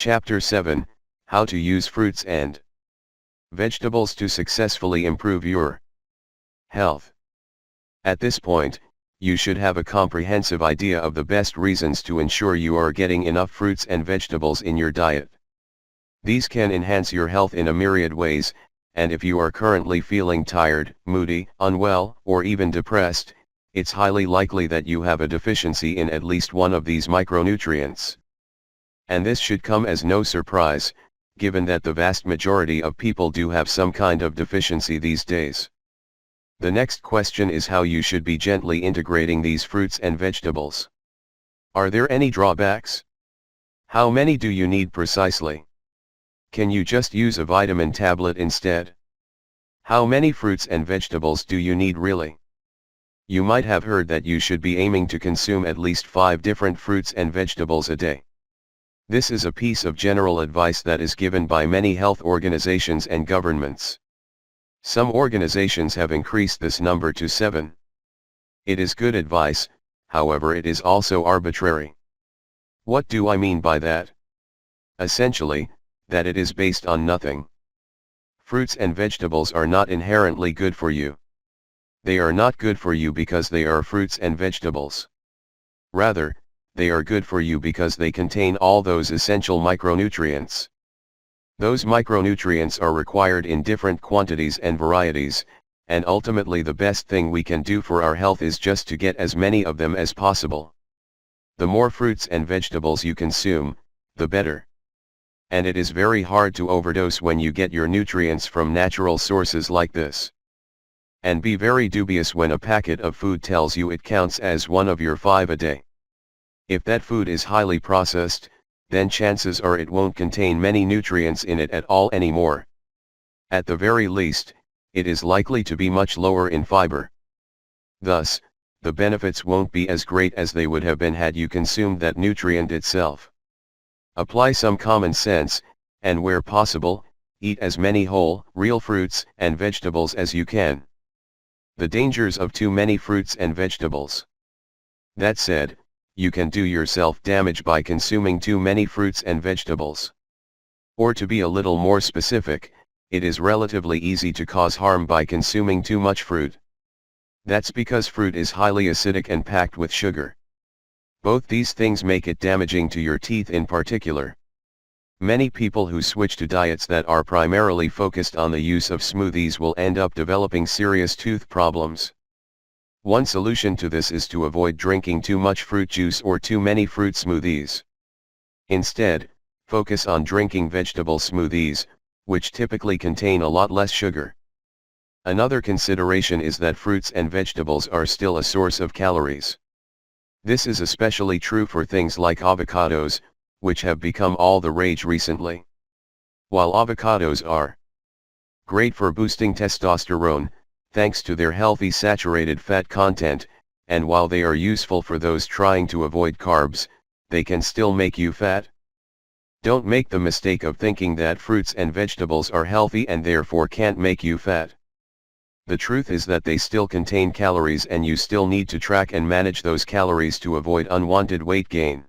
Chapter 7, How to Use Fruits and Vegetables to Successfully Improve Your Health. At this point, you should have a comprehensive idea of the best reasons to ensure you are getting enough fruits and vegetables in your diet. These can enhance your health in a myriad ways, and if you are currently feeling tired, moody, unwell, or even depressed, it's highly likely that you have a deficiency in at least one of these micronutrients. And this should come as no surprise, given that the vast majority of people do have some kind of deficiency these days. The next question is how you should be gently integrating these fruits and vegetables. Are there any drawbacks? How many do you need precisely? Can you just use a vitamin tablet instead? How many fruits and vegetables do you need really? You might have heard that you should be aiming to consume at least 5 different fruits and vegetables a day. This is a piece of general advice that is given by many health organizations and governments. Some organizations have increased this number to 7. It is good advice, however it is also arbitrary. What do I mean by that? Essentially, that it is based on nothing. Fruits and vegetables are not inherently good for you. They are not good for you because they are fruits and vegetables. Rather, they are good for you because they contain all those essential micronutrients. Those micronutrients are required in different quantities and varieties, and ultimately the best thing we can do for our health is just to get as many of them as possible. The more fruits and vegetables you consume, the better. And it is very hard to overdose when you get your nutrients from natural sources like this. And be very dubious when a packet of food tells you it counts as one of your 5 a day. If that food is highly processed, then chances are it won't contain many nutrients in it at all anymore. At the very least, it is likely to be much lower in fiber. Thus, the benefits won't be as great as they would have been had you consumed that nutrient itself. Apply some common sense, and where possible, eat as many whole, real fruits and vegetables as you can. The dangers of too many fruits and vegetables. That said, you can do yourself damage by consuming too many fruits and vegetables. Or to be a little more specific, it is relatively easy to cause harm by consuming too much fruit. That's because fruit is highly acidic and packed with sugar. Both these things make it damaging to your teeth in particular. Many people who switch to diets that are primarily focused on the use of smoothies will end up developing serious tooth problems. One solution to this is to avoid drinking too much fruit juice or too many fruit smoothies. Instead, focus on drinking vegetable smoothies, which typically contain a lot less sugar. Another consideration is that fruits and vegetables are still a source of calories. This is especially true for things like avocados, which have become all the rage recently. While avocados are great for boosting testosterone, thanks to their healthy saturated fat content, and while they are useful for those trying to avoid carbs, they can still make you fat. Don't make the mistake of thinking that fruits and vegetables are healthy and therefore can't make you fat. The truth is that they still contain calories and you still need to track and manage those calories to avoid unwanted weight gain.